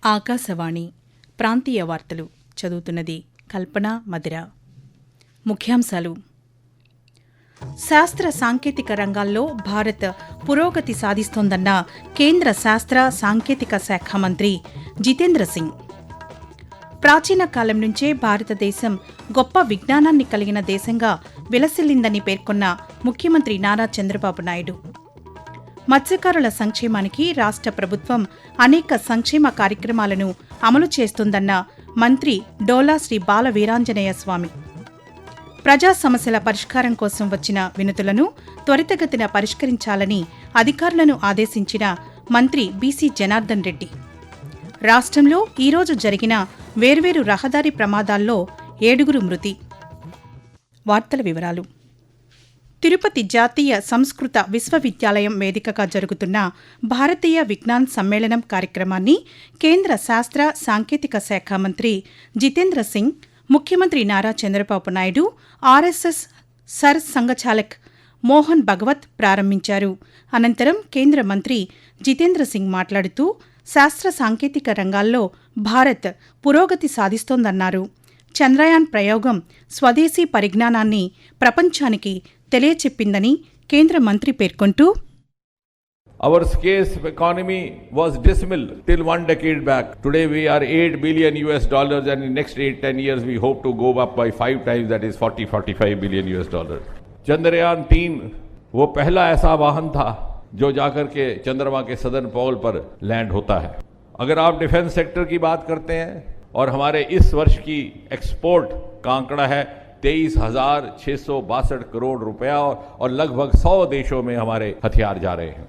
ఆకాశవాణి ప్రాంతీయ వార్తలు చదువుతున్నది కల్పన మదిర. ముఖ్యాంశాలు: శాస్త్ర సాంకేతిక రంగాల్లో భారత్ పురోగతి సాధిస్తోందన్న కేంద్ర శాస్త్ర సాంకేతిక శాఖ మంత్రి జితేంద్ర సింగ్. ప్రాచీన కాలం నుంచే భారతదేశం గొప్ప విజ్ఞానాన్ని కలిగిన దేశంగా విలసిల్లిందని పేర్కొన్న ముఖ్యమంత్రి నారా చంద్రబాబు నాయుడు. మత్స్యకారుల సంక్షేమానికి రాష్ట్ర ప్రభుత్వం అనేక సంక్షేమ కార్యక్రమాలను అమలు చేస్తోందన్న మంత్రి డోలా శ్రీ బాల వీరాంజనేయ స్వామి. ప్రజా సమస్యల పరిష్కారం కోసం వచ్చిన వినతులను త్వరితగతిన పరిష్కరించాలని అధికారులను ఆదేశించిన మంత్రి బీసీ జనార్దన్ రెడ్డి. రాష్ట్రంలో ఈరోజు జరిగిన వేర్వేరు రహదారి ప్రమాదాల్లో 7 మృతి. వార్తల వివరాలు: తిరుపతి జాతీయ సంస్కృత విశ్వవిద్యాలయం వేదికగా జరుగుతున్న భారతీయ విజ్ఞాన్ సమ్మేళనం కార్యక్రమాన్ని కేంద్ర శాస్త్ర సాంకేతిక శాఖ మంత్రి జితేంద్ర సింగ్, ముఖ్యమంత్రి నారా చంద్రబాబు నాయుడు, ఆర్ఎస్ఎస్ సర్ సంఘచాలక్ మోహన్ భగవత్ ప్రారంభించారు. అనంతరం కేంద్ర మంత్రి జితేంద్ర సింగ్ మాట్లాడుతూ శాస్త్ర సాంకేతిక రంగాల్లో భారత్ పురోగతి సాధిస్తోందన్నారు. చంద్రయాన్ ప్రయోగం స్వదేశీ పరిజ్ఞానాన్ని ప్రపంచానికి తెలియచెప్పిందని కేంద్ర మంత్రి పేర్కొంటూ, Our scarce economy was dismal till 1 decade back. Today we are $8 billion and in next 8-10 years we hope to go up by 5 times, that is $40-45 billion. Chandrayaan 3 वो पहला ऐसा वाहन था जो जाकर के चंद्रमा के सदर्न पोल पर लैंड होता है. अगर आप डिफेंस सेक्टर की बात करते हैं और हमारे इस वर्ष की एक्सपोर्ट का आंकड़ा है 23,662 करोड़ रुपया और लगभग 100 देशों में हमारे हथियार जा रहे हैं.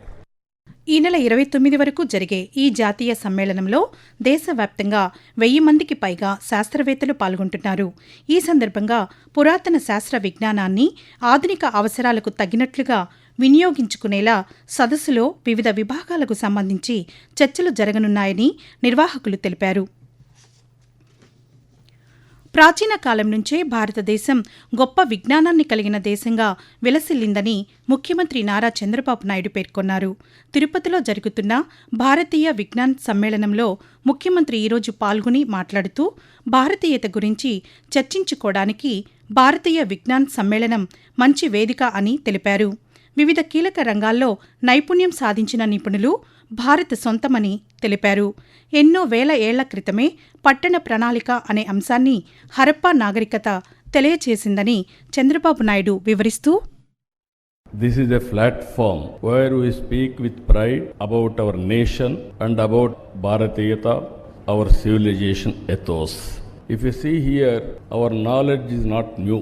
ఈ నెల 29 వరకు జరిగే ఈ జాతీయ సమ్మేళనంలో దేశవ్యాప్తంగా 1000 మందికి పైగా శాస్త్రవేత్తలు పాల్గొంటున్నారు. ఈ సందర్భంగా పురాతన శాస్త్ర విజ్ఞానాన్ని ఆధునిక అవసరాలకు తగినట్లుగా వినియోగించుకునేలా సదస్సులో వివిధ విభాగాలకు సంబంధించి చర్చలు జరగనున్నాయని నిర్వాహకులు తెలిపారు. ప్రాచీన కాలం నుంచే భారతదేశం గొప్ప విజ్ఞానాన్ని కలిగిన దేశంగా విలసిల్లిందని ముఖ్యమంత్రి నారా చంద్రబాబు నాయుడు పేర్కొన్నారు. తిరుపతిలో జరుగుతున్న భారతీయ విజ్ఞాన్ సమ్మేళనంలో ముఖ్యమంత్రి ఈరోజు పాల్గొని మాట్లాడుతూ భారతీయత గురించి చర్చించుకోవడానికి భారతీయ విజ్ఞాన్ సమ్మేళనం మంచి వేదిక అని తెలిపారు. వివిధ కీలక రంగాల్లో నైపుణ్యం సాధించిన నిపుణులు భారత్ సొంతమని తెలిపారు. ఎన్నో వేల ఏళ్ల క్రితమే పట్టణ ప్రణాళిక అనే అంశాన్ని హరప్పా నాగరికత తెలియచేసిందని చంద్రబాబు నాయుడు వివరిస్తూ, This is a platform where we speak with pride about our nation and about Bharatiyata, our civilization ethos. If you see here, our knowledge is not new.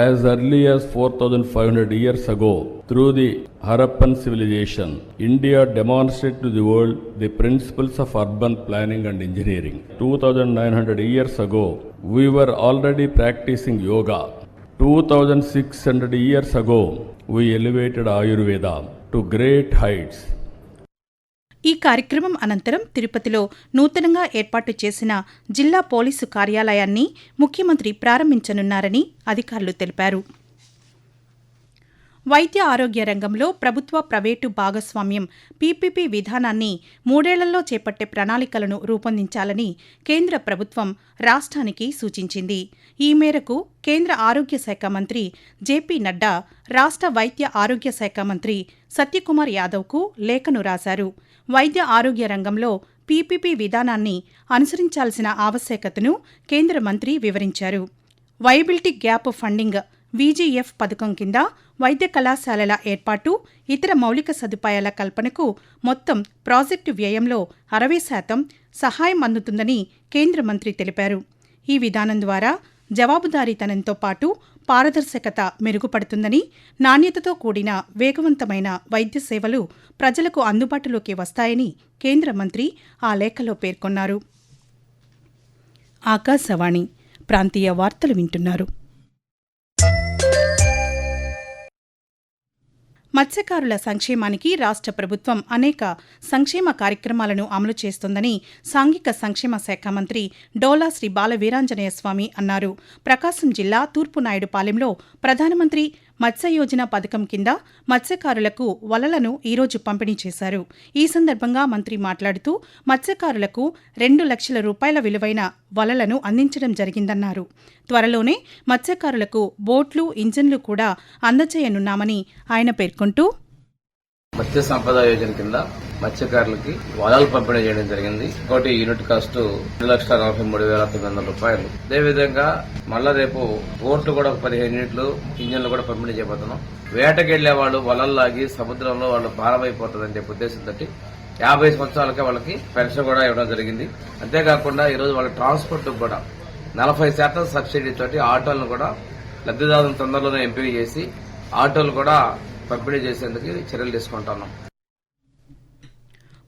As early as 4,500 years ago, through the Harappan civilization, India demonstrated to the world the principles of urban planning and engineering. 2,900 years ago, we were already practicing yoga. 2,600 years ago, we elevated Ayurveda to great heights. ఈ కార్యక్రమం అనంతరం తిరుపతిలో నూతనంగా ఏర్పాటు చేసిన జిల్లా police కార్యాలయాన్ని ముఖ్యమంత్రి ప్రారంభించనున్నారని అధికారులు తెలిపారు. వైద్య ఆరోగ్య రంగంలో ప్రభుత్వ ప్రైవేటు భాగస్వామ్యం పీపీపీ విధానాన్ని 3 ఏళ్లలో చేపట్టే ప్రణాళికలను రూపొందించాలని కేంద్ర ప్రభుత్వం రాష్ట్రానికి సూచించింది. ఈ మేరకు కేంద్ర ఆరోగ్య శాఖ మంత్రి జేపీ నడ్డా రాష్ట్ర వైద్య ఆరోగ్య శాఖ మంత్రి సత్యకుమార్ యాదవ్కు లేఖను రాశారు. వైద్య ఆరోగ్య రంగంలో పీపీపీ విధానాన్ని అనుసరించాల్సిన ఆవశ్యకతను కేంద్ర మంత్రి వివరించారు. వైబిలిటీ గ్యాప్ ఫండింగ్ వీజీఎఫ్ పథకం కింద వైద్య కళాశాలల ఏర్పాటు, ఇతర మౌలిక సదుపాయాల కల్పనకు మొత్తం ప్రాజెక్టు వ్యయంలో 60% సహాయం అందుతుందని కేంద్ర మంత్రి తెలిపారు. ఈ విధానం ద్వారా జవాబుదారీతనంతో పాటు పారదర్శకత మెరుగుపడుతుందని, నాణ్యతతో కూడిన వేగవంతమైన వైద్య సేవలు ప్రజలకు అందుబాటులోకి వస్తాయని కేంద్ర మంత్రి ఆ లేఖలో పేర్కొన్నారు. ఆకాశవాణి ప్రాంతీయ వార్తలు వింటున్నారు. మత్స్యకారుల సంక్షేమానికి రాష్ట్ర ప్రభుత్వం అనేక సంక్షేమ కార్యక్రమాలను అమలు చేస్తోందని సాంఘిక సంక్షేమ శాఖ మంత్రి డోలా శ్రీ బాల వీరాంజనేయ స్వామి అన్నారు. ప్రకాశం జిల్లా తూర్పు నాయుడుపాలెంలో ప్రధానమంత్రి మత్స్య యోజన పథకం కింద మత్స్యకారులకు వలలను ఈరోజు పంపిణీ చేశారు. ఈ సందర్భంగా మంత్రి మాట్లాడుతూ మత్స్యకారులకు 2 లక్షల రూపాయల విలువైన వలలను అందించడం జరిగిందన్నారు. త్వరలోనే మత్స్యకారులకు బోట్లు, ఇంజన్లు కూడా అందజేయనున్నామని ఆయన పేర్కొంటూ మత్స్య సంపద యోజన కింద మత్స్యకారులకి వలలు పంపిణీ చేయడం జరిగింది. ఒకటి యూనిట్ కాస్ట్ 2,43,900 రూపాయలు. అదేవిధంగా మళ్ళా రేపు బోట్లు కూడా 15 యూనిట్లు, ఇంజన్లు కూడా పంపిణీ చేయబోతున్నాం. వేటకెళ్లే వాళ్ళు వలలు లాగి సముద్రంలో వాళ్ళు భారమైపోతుందని చెప్పే ఉద్దేశంతో 50 సంవత్సరాలకే వాళ్ళకి పెన్షన్ కూడా ఇవ్వడం జరిగింది. అంతేకాకుండా ఈరోజు వాళ్ళ ట్రాన్స్పోర్ట్ కూడా 40% సబ్సిడీ తోటి ఆటోలను కూడా లబ్దిదారులను తొందరలోనే ఎంపిక చేసి ఆటోలు కూడా పంపిణీ చేసేందుకు చర్యలు తీసుకుంటున్నాం.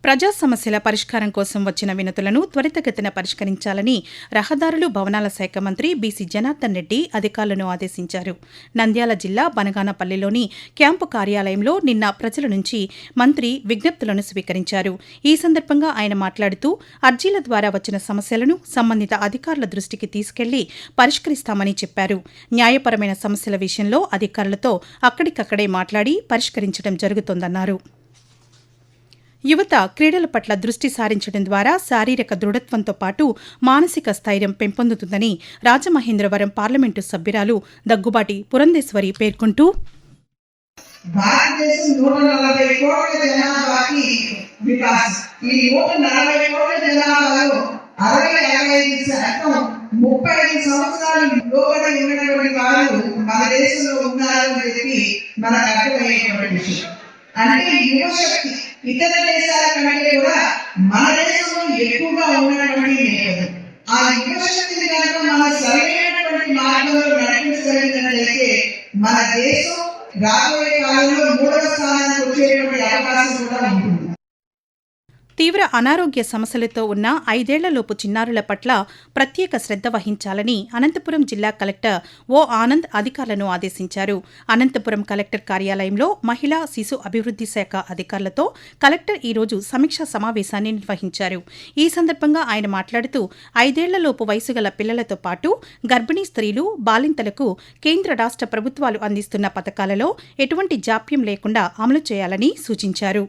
ప్రజా సమస్యల పరిష్కారం కోసం వచ్చిన వినతులను త్వరితగతిన పరిష్కరించాలని రహదారులు, భవనాల శాఖ మంత్రి బీసీ జనార్దన్ రెడ్డి అధికారులను ఆదేశించారు. నంద్యాల జిల్లా బనగానపల్లిలోని క్యాంపు కార్యాలయంలో నిన్న ప్రజల నుంచి మంత్రి విజ్ఞప్తులను స్వీకరించారు. ఈ సందర్భంగా ఆయన మాట్లాడుతూ అర్జీల ద్వారా వచ్చిన సమస్యలను సంబంధిత అధికారుల దృష్టికి తీసుకెళ్లి పరిష్కరిస్తామని చెప్పారు. న్యాయపరమైన సమస్యల విషయంలో అధికారులతో అక్కడికక్కడే మాట్లాడి పరిష్కరించడం జరుగుతోందన్నారు. యువత క్రీడల పట్ల దృష్టి సారించడం ద్వారా శారీరక దృఢత్వంతో పాటు మానసిక స్థైర్యం పెంపొందుతుందని రాజమహేంద్రవరం పార్లమెంటు సభ్యురాలు దగ్గుబాటి పురంధేశ్వరి పేర్కొంటూ భారతదేశం 140 కోట్ల జనాభాకి వికాస్. ఈ 140 కోట్ల జనాభాలో 60-65% 35 సంవత్సరాలు లోబడి ఉన్నటువంటి వారు మన దేశంలో ఉన్నారు అని చెప్పి మనకు అర్థమయ్యేటువంటి విషయం. అంటే యువశక్తి ఇతర దేశాల కంటే కూడా మన దేశంలో ఎక్కువగా ఉన్నటువంటి నేపథ్యం. ఆ యువశక్తిని కనుక మన సరైనటువంటి మార్గంలో నడిపించగలిగినట్లయితే మన దేశం రాబోయే కాలంలో 3వ స్థానానికి వచ్చేటువంటి అవకాశం కూడా ఉంటుంది. తీవ్ర అనారోగ్య సమస్యలతో ఉన్న 5 ఏళ్లలోపు చిన్నారుల పట్ల ప్రత్యేక శ్రద్ధ వహించాలని అనంతపురం జిల్లా కలెక్టర్ ఓ ఆనంద్ అధికారులను ఆదేశించారు. అనంతపురం కలెక్టర్ కార్యాలయంలో మహిళా శిశు అభివృద్ది శాఖ అధికారులతో కలెక్టర్ ఈరోజు సమీక్షా సమావేశాన్ని నిర్వహించారు. ఈ సందర్భంగా ఆయన మాట్లాడుతూ 5 ఏళ్లలోపు వయసు గల పిల్లలతో పాటు గర్భిణీ స్త్రీలు, బాలింతలకు కేంద్ర రాష్ట్ర ప్రభుత్వాలు అందిస్తున్న పథకాలలో ఎటువంటి జాప్యం లేకుండా అమలు చేయాలని సూచించారు.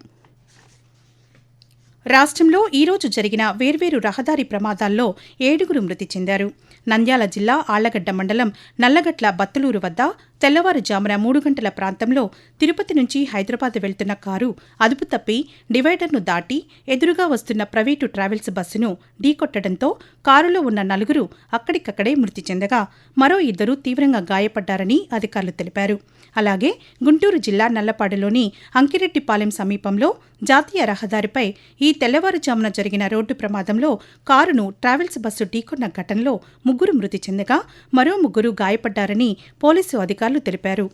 రాష్ట్రంలో ఈరోజు జరిగిన వేర్వేరు రహదారి ప్రమాదాల్లో 7 మృతి చెందారు. నంద్యాల జిల్లా ఆళ్లగడ్డ మండలం నల్లగట్ల బత్తలూరు వద్ద తెల్లవారుజామున 3 గంటల ప్రాంతంలో తిరుపతి నుంచి హైదరాబాద్ వెళ్తున్న కారు అదుపు తప్పి డివైడర్ను దాటి ఎదురుగా వస్తున్న ప్రైవేటు ట్రావెల్స్ బస్సును ఢీకొట్టడంతో కారులో ఉన్న 4 అక్కడికక్కడే మృతి చెందగా మరో 2 తీవ్రంగా గాయపడ్డారని అధికారులు తెలిపారు. అలాగే గుంటూరు జిల్లా నల్లపాడులోని అంకిరెడ్డిపాలెం సమీపంలో జాతీయ రహదారిపై ఈ తెల్లవారుజామున జరిగిన రోడ్డు ప్రమాదంలో కారును ట్రావెల్స్ బస్సు ఢీకొన్న ఘటనలో 3 మృతి చెందగా మరో 3 గాయపడ్డారని పోలీసు అధికారులు తెలిపారు.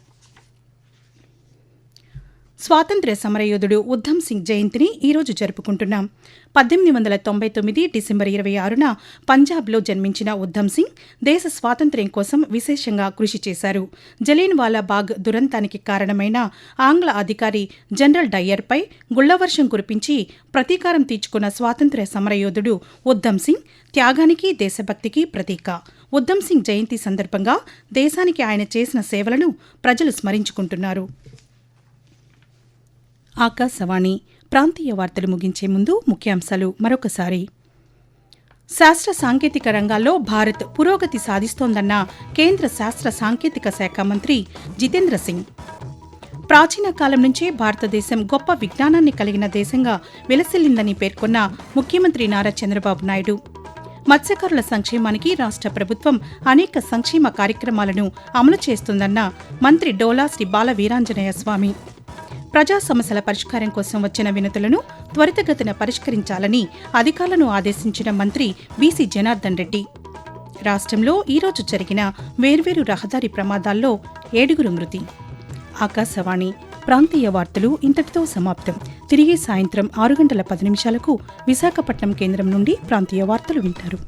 స్వాతంత్ర్య సమరయోధుడు ఉద్ధమ్ సింగ్ జయంతిని ఈరోజు జరుపుకుంటున్నాం. 1899 డిసెంబర్ 26న పంజాబ్లో జన్మించిన ఉద్ధమ్ సింగ్ దేశ స్వాతంత్ర్యం కోసం విశేషంగా కృషి చేశారు. జలియన్వాలా బాగ్ దురంతానికి కారణమైన ఆంగ్ల అధికారి జనరల్ డయ్యర్పై గుళ్లవర్షం కురిపించి ప్రతీకారం తీర్చుకున్న స్వాతంత్ర్య సమరయోధుడు ఉద్ధమ్ సింగ్ త్యాగానికి, దేశభక్తికి ప్రతీక. ఉద్ధమ్ సింగ్ జయంతి సందర్భంగా దేశానికి ఆయన చేసిన సేవలను ప్రజలు స్మరించుకుంటున్నారు. ఆకాశవాణి ప్రాంతీయ వార్తలు ముగించే ముందు ముఖ్యాంశాలు మరొకసారి. శాస్త్ర సాంకేతిక రంగాల్లో భారత్ పురోగతి సాధిస్తోందన్న కేంద్ర శాస్త్ర సాంకేతిక శాఖ మంత్రి జితేంద్ర సింగ్. ప్రాచీన కాలం నుంచే భారతదేశం గొప్ప విజ్ఞానాన్ని కలిగిన దేశంగా విలసిల్లిందని పేర్కొన్న ముఖ్యమంత్రి నారా చంద్రబాబు నాయుడు. మత్స్యకారుల సంక్షేమానికి రాష్ట్ర ప్రభుత్వం అనేక సంక్షేమ కార్యక్రమాలను అమలు చేస్తుందన్న మంత్రి డోలా శ్రీ బాల వీరాంజనేయ స్వామి. ప్రజా సమస్యల పరిష్కారం కోసం వచ్చిన వినతులను త్వరితగతిన పరిష్కరించాలని అధికారులను ఆదేశించిన మంత్రి బీసీ జనార్దన్ రెడ్డి. రాష్ట్రంలో ఈరోజు జరిగిన వేర్వేరు రహదారి ప్రమాదాల్లో 7 మృతి. ఆకాశవాణి ప్రాంతీయ వార్తలు ఇంతటితో సమాప్తం. తిరిగి సాయంత్రం 6 గంటల 10 నిమిషాలకు విశాఖపట్నం కేంద్రం నుండి ప్రాంతీయ వార్తలు వింటారు.